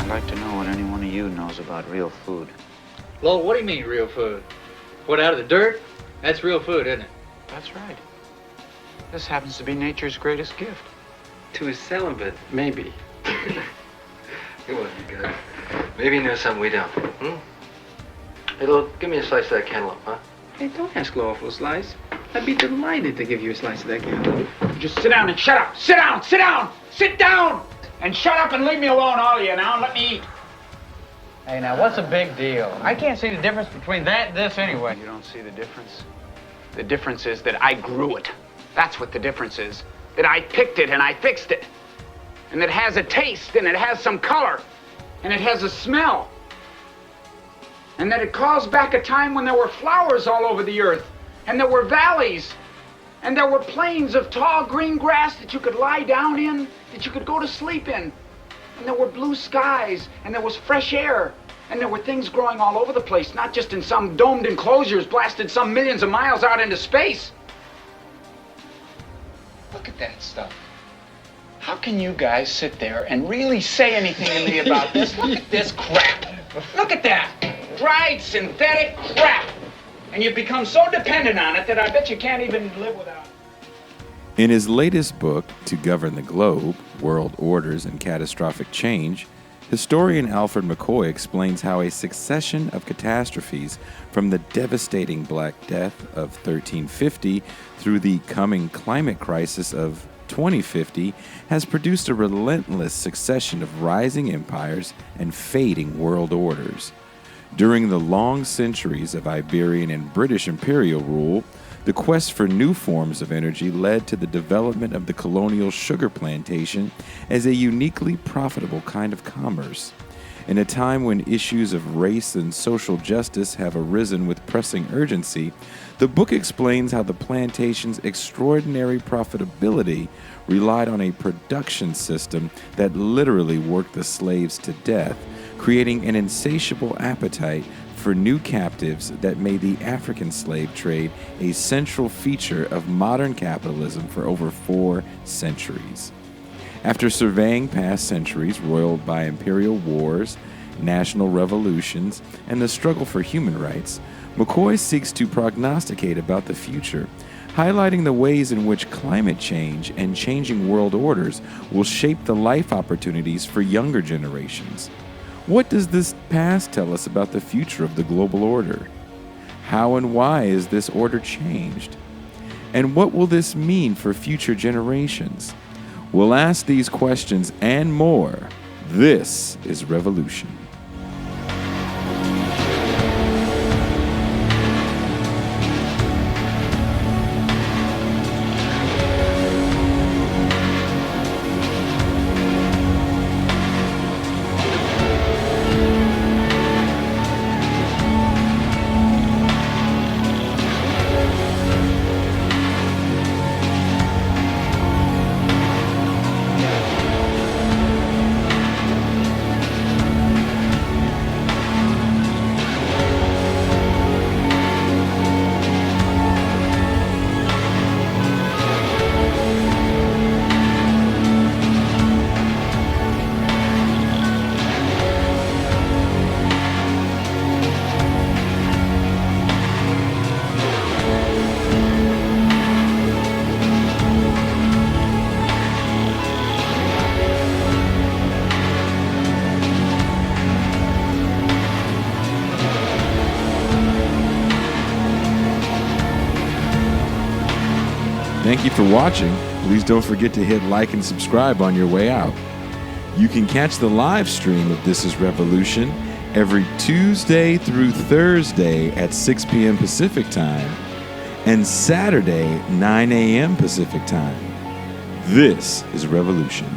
I'd like to know what any one of you knows about real food. Lowell, what do you mean real food? What, out of the dirt? That's real food, isn't it? That's right. This happens to be nature's greatest gift. To a celibate, maybe. It wasn't good. Maybe he knows something we don't. Hey, Lowell, give me a slice of that cantaloupe, huh? Hey, don't ask Lowell for a slice. I'd be delighted to give you a slice of that cantaloupe. Just sit down and shut up. Sit down, sit down, sit down! And shut up and leave me alone, all of you now, and let me eat. Hey, now, what's the big deal? I can't see the difference between that and this anyway. You don't see the difference? The difference is that I grew it. That's what the difference is. That I picked it and I fixed it. And it has a taste and it has some color. And it has a smell. And that it calls back a time when there were flowers all over the earth. And there were valleys. And there were plains of tall green grass that you could lie down in, that you could go to sleep in. And there were blue skies, and there was fresh air, and there were things growing all over the place, not just in some domed enclosures blasted some millions of miles out into space. Look at that stuff. How can you guys sit there and really say anything to me about this? Look at this crap. Look at that. Dried synthetic crap. And you've become so dependent on it that I bet you can't even live without it. In his latest book, To Govern the Globe, World Orders and Catastrophic Change, historian Alfred McCoy explains how a succession of catastrophes from the devastating Black Death of 1350 through the coming climate crisis of 2050 has produced a relentless succession of rising empires and fading world orders. During the long centuries of Iberian and British imperial rule, the quest for new forms of energy led to the development of the colonial sugar plantation as a uniquely profitable kind of commerce. In a time when issues of race and social justice have arisen with pressing urgency, the book explains how the plantation's extraordinary profitability relied on a production system that literally worked the slaves to death, creating an insatiable appetite for new captives that made the African slave trade a central feature of modern capitalism for over 4 centuries. After surveying past centuries roiled by imperial wars, national revolutions, and the struggle for human rights, McCoy seeks to prognosticate about the future, highlighting the ways in which climate change and changing world orders will shape the life opportunities for younger generations. What does this past tell us about the future of the global order? How and why is this order changed? And what will this mean for future generations? We'll ask these questions and more. This is Revolution. Thank you for watching. Please don't forget to hit like and subscribe on your way out. You can catch the live stream of This is Revolution every Tuesday through Thursday at 6 p.m. Pacific Time and Saturday, 9 a.m. Pacific Time. This is Revolution.